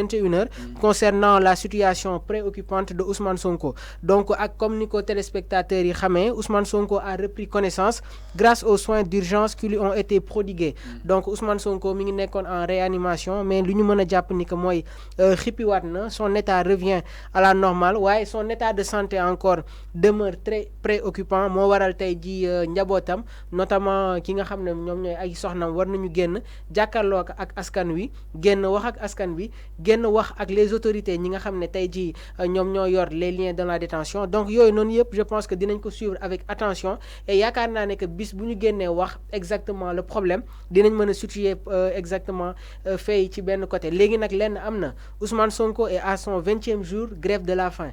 21h concernant la situation préoccupante de Ousmane Sonko. Donc, comme Nico téléspectateurs yi xamé, Ousmane Sonko a repris connaissance grâce aux soins d'urgence qui lui ont été prodigués. Donc, Ousmane Sonko mi ngi nekkoon en réanimation, mais lu ñu mën a jàpp ni que mooy xippiwaat na, son état revient à la normale, waaye son état de santé encore demeure très préoccupant. Moo waral tey ji njabootam notamment ki nga xam ne ñoom ñooy ay soxnam war nañu génn jàkkaarloo ak askan wi génn wax ak askan wi génn wax ak les autorités ñi nga xam ne tey jii ñoom ñoo yor les liens de la détention. Donc yooyu noonu yëpp je pense que dinañ ko suivre avec attention et yaakaar naa ne que bis bu ñu génnee wax exactement le problème dinañ mën a situer exactement fait ci benn côté. Léegi nag lenn am na, Ousmane Sonko est à son 20e jour grève de la faim.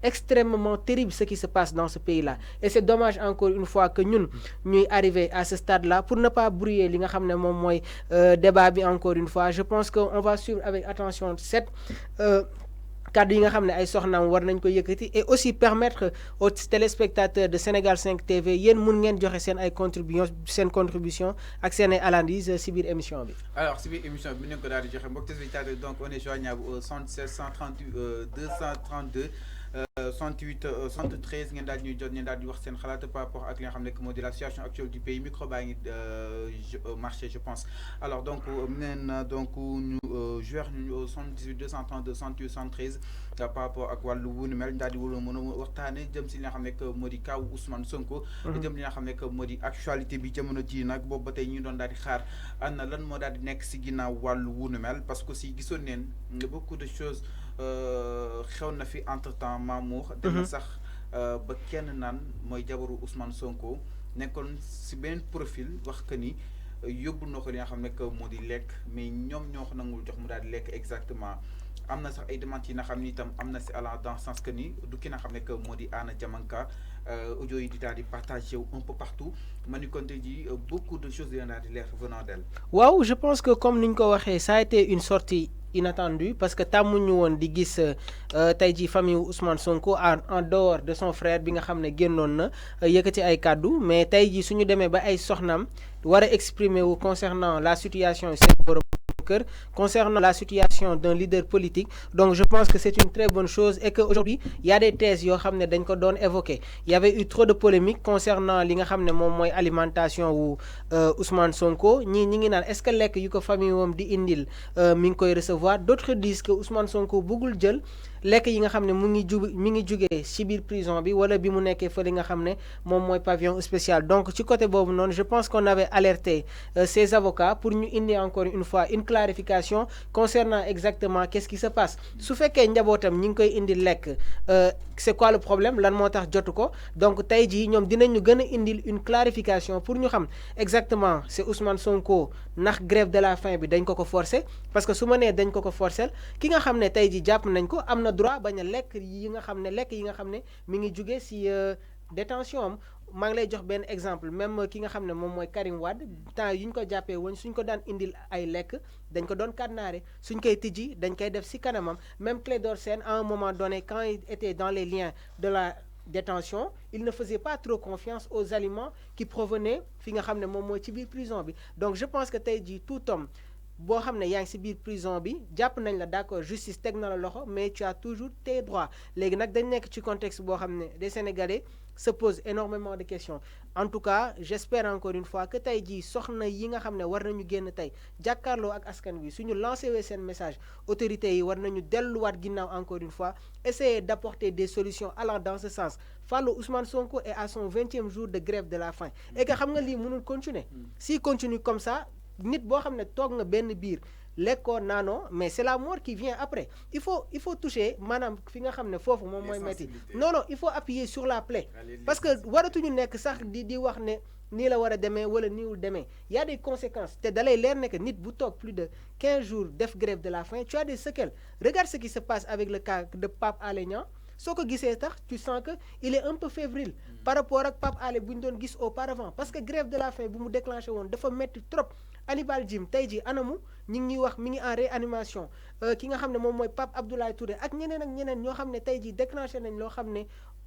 Extrêmement terrible ce qui se passe dans ce pays-là. Et c'est dommage encore une fois que nous ñuy arriver à ce stade-là pour ne pas brouiller li nga xam ne moom mooy débat bi encore une fois. Je pense qu'on va suivre avec attention cette cadre yi nga xam ne ay soxnaam war nañ ko yëkkati et aussi permettre aux téléspectateurs de Sénégal 5 TV yéen mun ngeen joxe seen ay contribution ak seen ay analyse si biir émission bi. Alors si biir émission bi ñu ko daal di joxe mbokk téléspectateurs, donc on est joignable au 77 138 232 68 73 ngeen daal ñuy jot ngeen daal di wax seen xalaat par rapport ak li nga xam ne moo di la situation actuelle du pays. Micro baa ngi marché je pense. Alors donc neen donc ñu joueur ñu 78 232 68 73 par rapport ak wàllu wu ni mel daal di wala mën a waxtaane jëm si li nga xam ne moo di kaw Ousmane Sonko. jëm li nga xam ne moo di actualité bi jamono ji nag boobu ba tey ñu doon daal di xaar ana lan moo daal di nekk si ginnaaw wàllu wu ni mel parce que si gisoon neen beaucoup de choses xew na fi entre temps Mamour dem sax ba kenn naan mooy jabaru Ousmane Sonko nekkoon si beneen profil wax que ni yóbbu na ko li nga xam ne moo di lekk mais ñoom ñoo ko nangul jox mu daal di lekk exactement. am na sax ay demandes yi nga xam ni itam am na si allant dans sens que ni du ki nga xam ne moo di Anna Diamanka audio yi di daal di partagé wu un peu partout ma ni kon tey jii beaucoup de choses dina daal di leer venant d'elle. Waaw, je pense que comme niñ ko waxee ça a été une sortie inattendu parce que tàmmuñu woon di gis tey jii famille Ousmane Sonko en dehors de son frère bi nga xam ne génnoon na yëkkati ay kàddu mais tey jii suñu demee ba ay soxnaam war a exprimer wu concernant la situation seen borom kër, concernant la situation d'un leader politique. Donc je pense que c'est une très bonne chose et qu'aujourd'hui il y a des thèses yoo xam ne dañ ko doon évoquer. Il y avait eu trop de polémiques concernant li nga xam ne moom mooy alimentation wu Ousmane Sonko ñi ngi naan est-ce que lekk yu ko famille moom di indil mi ngi koy recevoir. D'autres disent que Ousmane Sonko bëggul jël lekk yi nga xam ne mi ngi jugee ci biir prison bi wala bi mu nekkee fa li nga xam ne moom mooy pavillon spécial. Donc ci côté boobu noonu je pense qu'on avait alerté ces avocats pour ñu indi encore une fois une clarification concernant exactement qu'est-ce qui se passe. Su fekkee njabootam ñi ngi koy indi lekk c'est quoi le problème lan moo tax jotu ko. Donc tey jii ñoom dinañu gën a indil une clarification pour ñu xam exactement c'est Ousmane Sonko ndax grève de la faim bi dañ ko forcer parce que su ma nee dañ ko forcer ki nga xam ne tey jii jàpp nañ ko am na droit bañ a lekk yi nga xam ne mi ngi jugee ci détention am. maa ngi lay jox benn exemple même ki nga xam ne moom mooy Karim Wade temps yi ñu ko jàppee woon suñ ko daan indil ay lekk dañ ko doon kàdnaare suñ koy tijji dañ koy def ci kanamam. Même Clédor Sène à un moment donné quand il était dans les liens de la détention il ne faisait pas trop confiance aux aliments qui provenaient fi nga xam ne moom mooy ci biir prison bi. Donc je pense que tey jii tout homme boo xam ne yaa ngi ci biir prison bi jàpp nañ la d'accord justice teg na la loxo mais tu as toujours tes droits. Léegi nag dañ nekk ci contexte boo xam ne des Sénégalais se posent énormément de questions. En tout cas j'espère encore une fois que tey jii soxna yi nga xam ne war nañu génn tey jàkkaarloo ak askan wi suñu lancé wee seen message autorités yi war nañu delluwaat ginnaaw encore une fois essayer d'apporter des solutions allant dans ce sens. Fallou Ousmane Sonko est à son 20e jour de grève de la faim et que xam nga lii mënul continuer. S'il continue comme ça nit boo xam ne toog nga benn biir lekkoo naanoo mais c'est la mort qui vient après. Il faut toucher maanaam fi nga xam ne foofu moom mooy metti. Non il faut appuyer sur la plaie parce que waratuñu nekk sax di wax ne nii la war a demee wala niiwul demee. Il y a des conséquences te dalay leer ne que nit bu toog plus de 15 jours def grève de la faim tu as des séquelles. Regarde ce qui se passe avec le cas de Pape Alé Niang. soo ko gisee tax tu sens que il est un peu fébrile par rapport ak Pape Alé bu ñu doon gis auparavant parce que grève de la faim bu mu déclenché woon dafa metti trop. Hannibal Djim tey jii anamu ñi ngi ñuy wax mi ngi en réanimation ki nga xam ne moom mooy Pape Abdoulaye Touré ak ñeneen ñoo xam ne tey jii déclenché nañ loo xam ne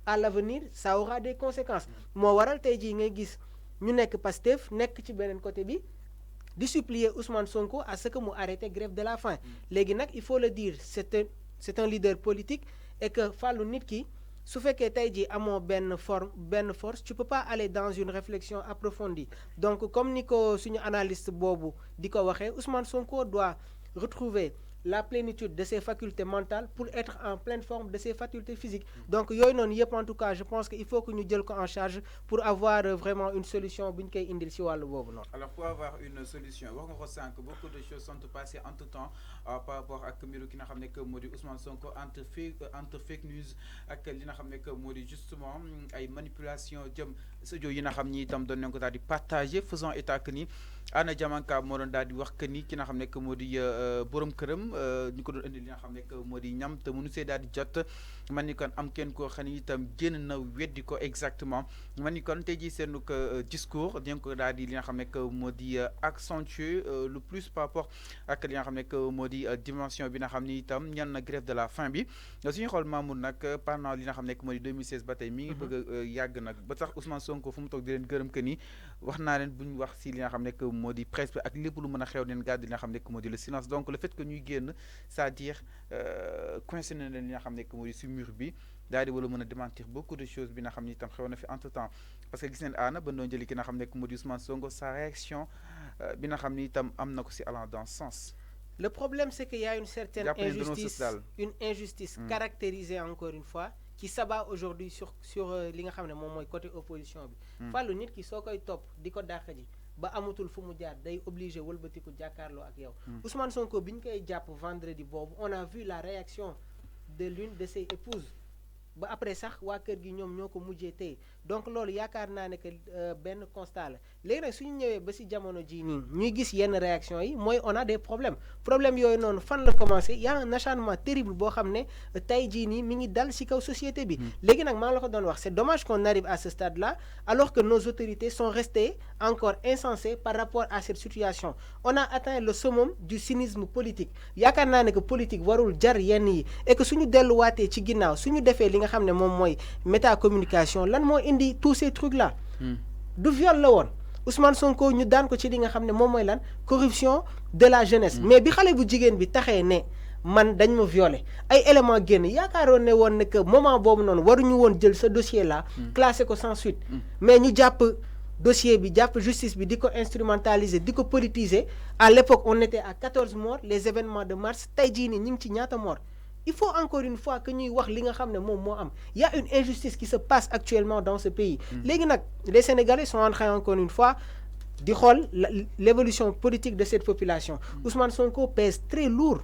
à l'avenir ça aura des conséquences. Moo waral tey jii ngay gis ñu nekk Pastef nekk ci beneen côté bi de supplier Ousmane Sonko à ce que mu arrêté grève de la faim léegi nag il faut le dire c'est un leader politique et que Fallou nit ki su fekkee tey jii amoo benn force tu peux pas aller dans une réflexion approfondie donc comme ni ko suñu analyste boobu di ko waxee Ousmane Sonko doit retrouver la plénitude de ses facultés mentales pour être en pleine forme de ses facultés physiques donc yooyu noonu yëpp en tout cas je pense que il faut que ñu jël ko en charge pour avoir vraiment une solution bu ñu koy indil si wàllu boobu noonu. Alors pour avoir une solution wax nga ko sànq beaucoup de choses sont passées entre temps par rapport ak mbiru ki nga xam ne que moo di Ousmane Sonko entre fake news ak li nga xam ne que moo di justement ay manipulation jëm studio yi nga xam ni itam doon nañ ko daal di partager faisant état que ni Anna Diamanka moo doon daal di wax que ni ki nga xam ne que moo di borom këram ñu ko doon indi li nga xam ne que moo di ñam te mënu see daal di jot man ni kon am kenn koo xam ni itam génn na weddi ko exactement man ni kon tey jii seen discours dinañ ko daal di li nga xam ne que moo di accentuer le plus par rapport ak li nga xam ne que moo di dimension bi nga xam ni itam ñan na grève de la faim bi suñu xool Mamour nag pendant li nga xam ne que moo di 2016 ba tey mi ngi bëgg a yàgg nag ba tax Ousmane Sonko fu mu toog di leen gërëm que ni wax naa leen bu ñu wax si li nga xam ne que moo di presse bi ak lépp lu mën a xew leen gàddu li nga xam ne que moo di le silence donc le fait que ñuy génn c'est-à-dire coincé na leen li nga xam ne que moo di si mur bi daal di wala mën a démentir beaucoup de choses bi nga xam ni itam xew na fi entre temps parce que gis neen aana ba doon jëli ki nga xam ne que moo di Ousmane Sonko sa réaction bi nga xam ni itam am na ko si allant dans ce sens. Le problème c'est qu'il y a une certaine injustice caractérisée encore une fois qui s'abat aujourd'hui sur li nga xam ne moom mooy côté opposition bi Fallou nit ki soo koy topp di ko dàq ji ba amatul fu mu jaar day obligé wëlbatiku jàkkaarloo ak yow Ousmane Sonko bi ñu koy jàpp vendredi boobu on a vu la réaction de l'une de ses épouses ba après sax waa kër gi ñoom ñoo ko mujjee tey donc loolu yaakaar naa ne que benn constat la léegi nag suñu ñëwee ba si jamono jii nii ñuy gis yenn réaction yi mooy on a des problèmes yooyu noonu fan la commencé y a un acharnement terrible boo xam ne tey jii nii mi ngi dal si kaw société bi léegi nag maa ngi la ko doon wax c'est dommage qu'on arrive à ce stade là alors que nos autorités sont restées encore insensées par rapport à cette situation on a atteint le summum du cynisme politique yaakaar naa ne que politique warul jar yenn yi et que suñu delluwaatee ci ginnaaw suñu defee li nga xam ne moom mooy métacommunication lan moo indi tous ces trucs là du viol la woon Ousmane Sonko ñu daan ko ci li nga xam ne moom mooy lan corruption de la jeunesse mais bi xale bu jigéen bi taxee ne man dañ ma violé ay éléments génn yaakaaroon ne woon ne que moment boobu noonu waruñu woon jël ce dossier là classé ko sans suite mais ñu jàpp dossier bi jàpp justice bi di ko instrumentaliser di ko politiser à l'époque on était à 14 morts les événements de mars tey jii nii ñu ngi ci ñaata morts il faut encore une fois que ñuy wax li nga xam ne moom moo am y a une injustice qui se passe actuellement dans ce pays léegi nag les Sénégalais sont en train encore une fois di xool l'évolution politique de cette population Ousmane Sonko pèse très lourd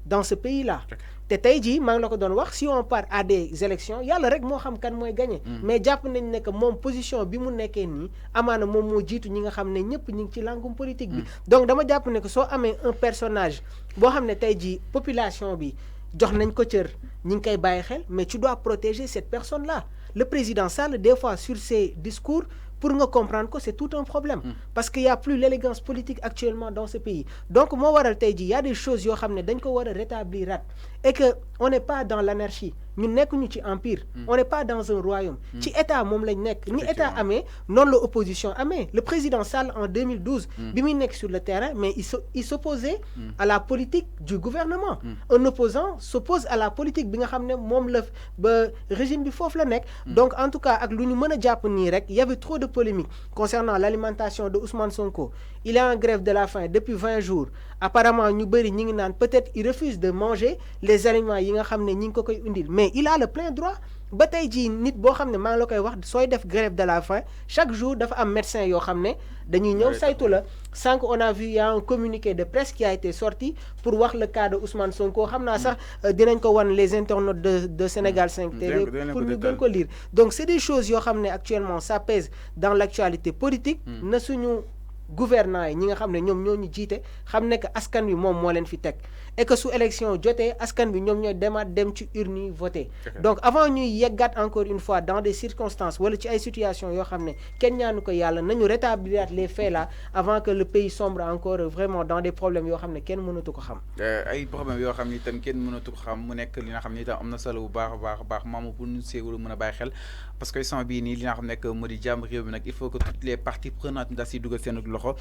dans ce pays là te tey jii maa ngi la ko doon wax si on part à des élections yàlla rek moo xam kan mooy gagné mais jàpp nañ ne que moom position bi mu nekkee nii amaana moom moo jiitu ñi nga xam ne ñëpp ñi ngi ci langum politique bi donc dama jàpp ne que soo amee un personnage boo xam ne tey jii population bi jox nañ ko cër ñi ngi koy bàyyi xel mais tu dois protéger cette personne là le président Sall des fois sur ses discours pour nga comprendre que c'est tout un problème parce qu'il y a plus l'élégance politique actuellement dans ce pays donc moo waral tey jii y a des choses yoo xam ne dañ ko war a rétablir rat et que on n'est pas dans l'anarchie ñu nekkuñu ci empire on n'est pas dans un royaume ci état moom lañ nekk ni état amee noonu la opposition amee le président Sall en 2012 bi muy nekk sur le terrain mais il s'opposait à la politique du gouvernement un opposant s'oppose à la politique bi nga xam ne moom la ba régime bi foofu la nekk donc en tout cas ak lu ñu mën a jàpp nii rek y avait trop de polémique concernant l'alimentation de Ousmane Sonko il est en grève de la faim depuis 20 jours apparemment ñu bëri ñi ngi naan peut-être il refuse de manger les aliments yi nga xam ne ñi ngi ko koy indil mais il a le plein droit ba tey jii nit boo xam ne maa ngi la koy wax sooy def grève de la faim chaque jour dafa am médecin yoo xam ne dañuy ñëw saytu la sànq on a vu y a un communiqué de presse qui a été sorti pour wax le cas de Ousmane Sonko xam naa sax dinañ ko wan les internautes de Sénégal 5 TV pour ñu gën ko lire donc c'est des choses yoo xam ne actuellement ça pèse dans l'actualité politique na suñu gouvernants yi ñi nga xam ne ñoom ñoo ñu jiite xam ne que askan wi moom moo leen fi teg et que sous élection jotee askan bi ñoom ñooy demaat dem ci urne voter. Donc avant ñuy yeggaat encore une fois dans des circonstances wala ci ay situations yoo xam ne kenn ñaanu ko yàlla nañu rétablir les faits là avant que le pays sombre encore vraiment dans des problèmes yoo xam ne kenn mënatu ko xam. ay problèmes yoo xam ni itam kenn mënatu ko xam mu nekk li nga xam ni itam am na solo bu baax a baax maamu pour ñu séegulu mën a bàyyi xel parce que instant bii nii li nga xam nekk moo di jàmm réew mi nag il faut que toutes les parties prenantes daal si dugal seen loxo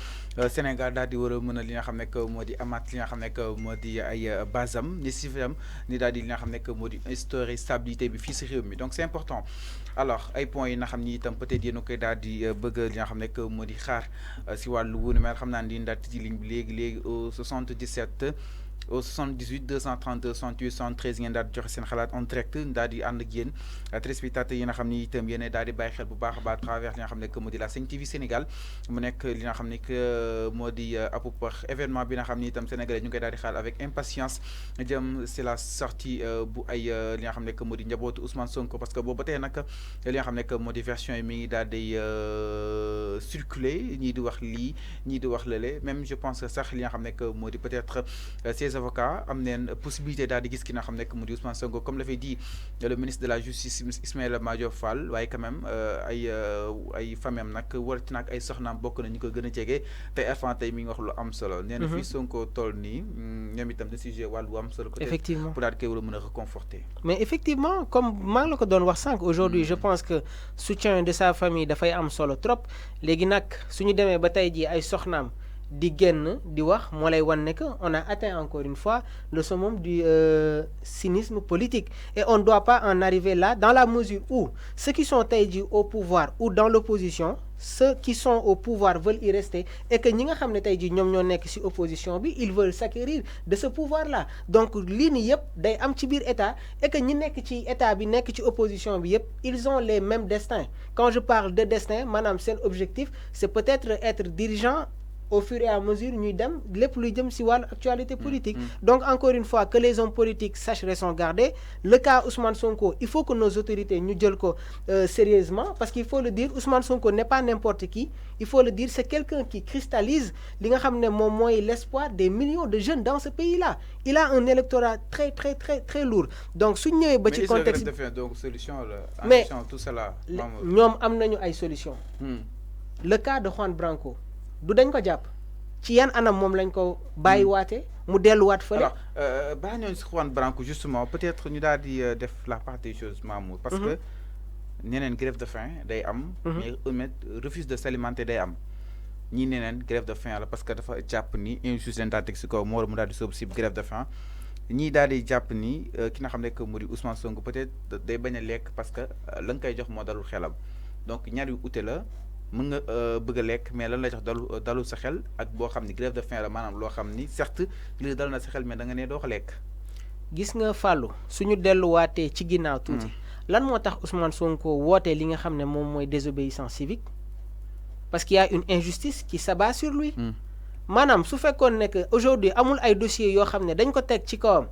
Sénégal daal di war a mën a li nga xam nekk moo di amaat li nga xam nekk moo di ay basam ni si am ni daal di li nga xam nekk moo di instaurer stabilité bi fii si réew mi donc c'est important. Alors ay points yi nga xam ni itam peut-être yéen a koy daal di bëgg li nga xam nekk moo di xaar si wàllu wu ni mel xam naa ni daal di ligne bi léegi au 77 au 78 232 68 73 ngeen daal di joxe seen xalaat en direct daal di ànd ak yéen téléspectateurs yi nga xam ni itam yéen daal di bàyyi xel bu baax a baax travers li nga xam ne moo di la 5 TV Sénégal mu nekk li nga xam ne moo di à peu près événement bi nga xam ni itam sénégalais ñu ngi koy daal di xaar avec impatience jëm c'est la sortie bu ay li nga xam ne moo di njabootu Ousmane Sonko parce que boobu ba tey nag li nga xam ne moo di version yi mi ngi daal di circuler ñii di wax lii ñii di wax lële même je pense que sax li nga xam ne moo di peut-être ces avocats am neen possibilité daal di gis ki nga xam ne mu di Ousmane Sonko comme l'avait dit le ministre de la justice Ismaïla Madior Fall waaye quand même ay famem nag warati nag ay soxnaam bokk na ñu ko gën a jege tey avant tey mi ngi wax lu am solo. nee na fii Sonko toll nii ñoom itam de sujet wàllu bu am solo. effectivement pour daal di koy war a mën a reconforter. mais effectivement comme maa ngi la ko doon wax sànq aujourd'hui je pense que soutien de sa famille dafay am solo trop léegi nag suñu demee ba tey jii ay soxnaam di génn di wax moo lay wan ne que on a atteint encore une fois le summum du cynisme politique et on ne doit pas en arriver là dans la mesure où ceux qui sont tey jii au pouvoir ou dans l'opposition ceux qui sont au pouvoir veulent y rester et que ñi nga xam ne tey jii ñoom ñoo nekk ci opposition bi ils veulent s'acquérir de ce pouvoir là donc lii nii yëpp day am ci biir état et que ñi nekk ci état bi nekk ci opposition bi yëpp ils ont les mêmes destins quand je parle de destin maanaam seen objectif c'est peut-être être dirigeant au fur et à mesure ñuy dem lépp luy jëm ci wàllu actualité politique. Donc encore une fois que les hommes politiques sachent raison garder le cas Ousmane Sonko il faut que nos autorités ñu jël ko sérieusement parce qu'il faut le dire Ousmane Sonko n'est pas n'importe qui il faut le dire c'est quelqu'un qui cristallise li nga xam ne moom mooy l'espoir des millions de jeunes dans ce pays-là il a un électorat très très très très lourd donc suñ ñëwee ba ci contexte donc solution la mais tout cela ñoom am nañu ay solution le cas de Juan Branco du dañ ko jàpp ci yan anam moom lañ ko bàyyiwaate mu delluwaat fële. alors baa ñooñu si Juan Branco justement peut-être ñu daal di def la part des choses Mamour parce que ñeneen grève de faim day am mais eux refuse de s'alimenter day am ñii neneen grève de faim la parce que dafa jàpp ni injustice leen daal teg si kaw moo war mu daal di sóobu si grève de faim ñii daal di jàpp ni ki nga xam ne que mu di Ousmane Sonko peut-être day bañ a lekk parce que la nga koy jox moo dalul xelam donc ñaar yu ute la mën nga bëgg a lekk mais lan lay jox dalul sa xel ak boo xam ni grève de faim la maanaam loo xam ni certes li dal na sa xel mais da nga ne doo ko lekk. gis nga Fallou suñu delluwaatee ci ginnaaw tuuti. lan moo tax Ousmane Sonko wootee li nga xam ne moom mooy désobéissance civique parce qu'il y a une injustice qui s'abat sur lui. maanaam su fekkoon ne que aujourd'hui amul ay dossiers yoo xam ne dañ ko teg ci kawam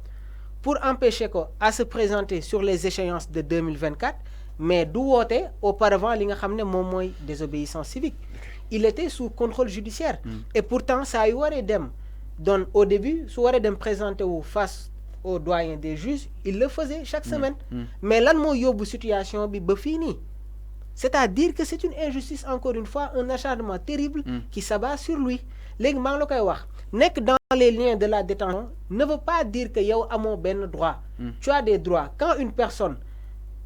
pour empêcher ko à se présenter sur les échéances de 2024. mais du woote auparavant li nga xam ne moom mooy désobéissance civique il était sous contrôle judiciaire et pourtant saa yu waree dem doon au début su waree dem présenter wu face au doyen des juges il le faisait chaque semaine mais lan moo yóbbu situation bi ba fii nii c'est-à-dire que c'est une injustice encore une fois un acharnement terrible qui s'abat sur lui léegi maa ngi la koy wax nekk dans les liens de la détention ne veut pas dire que yow amoo benn droit tu as des droits quand une personne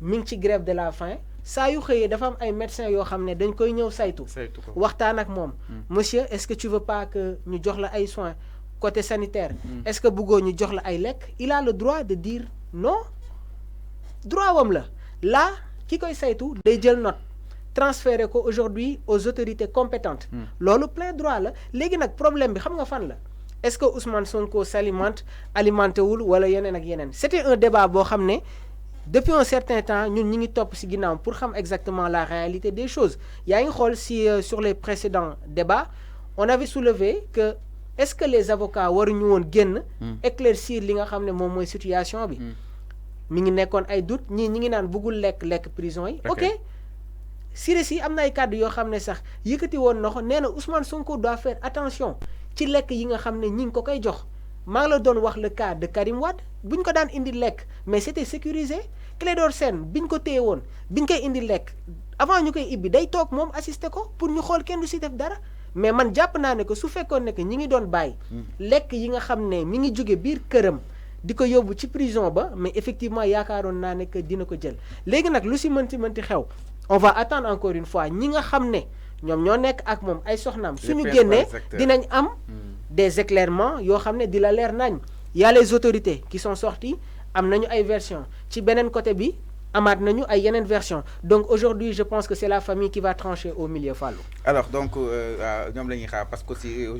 mi ngi ci grève de la faim saa yu xëyee dafa am ay médecins yoo xam ne dañ koy ñëw saytu waxtaan ak moom monsieur est-ce que tu veux pas que ñu jox la ay soins côté sanitaire est-ce que bëggoo ñu jox la ay lekk il a le droit de dire non droit wam la là ki koy saytu day jël note transférer ko aujourd'hui aux autorités compétentes loolu plein droit la léegi nag problème bi xam nga fan la est-ce que Ousmane Sonko alimenté wul wala yeneen ak yeneen c'était un débat boo xam ne depuis un certain temps ñun ñi ngi topp ci ginnaaw pour xam exactement la réalité des choses yaa ngi xool si sur les précédents débats on avait soulevé que est-ce que les avocats waruñu woon génn éclaircir li nga xam ne moom mooy situation bi mi ngi nekkoon ay doute ñi ngi naan bëggul lekk prison yi ok Siré Sy am na ay kàddu yoo xam ne sax yëkkati woon na ko nee na Ousmane Sonko doit faire attention ci lekk yi nga xam ne ñi ngi ko koy jox maa ngi la doon wax le cas de Karim Wade buñ ko daan indi lekk mais c'était sécurisé Clédor Sène biñ ko téye woon biñ koy indi lekk avant ñu koy ibbi day toog moom assister ko pour ñu xool kenn du si def dara mais man jàpp naa ne que su fekkoon ne que ñi ngi doon bàyyi lekk yi nga xam ne mi ngi jóge biir këram di ko yóbbu ci prison ba mais effectivement yaakaaroon naa ne que dina ko jël léegi nag lu si mënti xew on va attendre encore une fois ñi nga xam ne ñoom ñoo nekk ak moom ay soxnaam suñu génnee dinañ am des éclairements yoo xam ne di la leer nañ y a les autorités qui sont sorties am nañu ay version ci beneen côté bi amaat nañu ay yeneen version donc aujourd'hui je pense que c'est la famille qui va trancher au milieu Fallou. Alors donc ñoom la ñuy xaar parce que aussi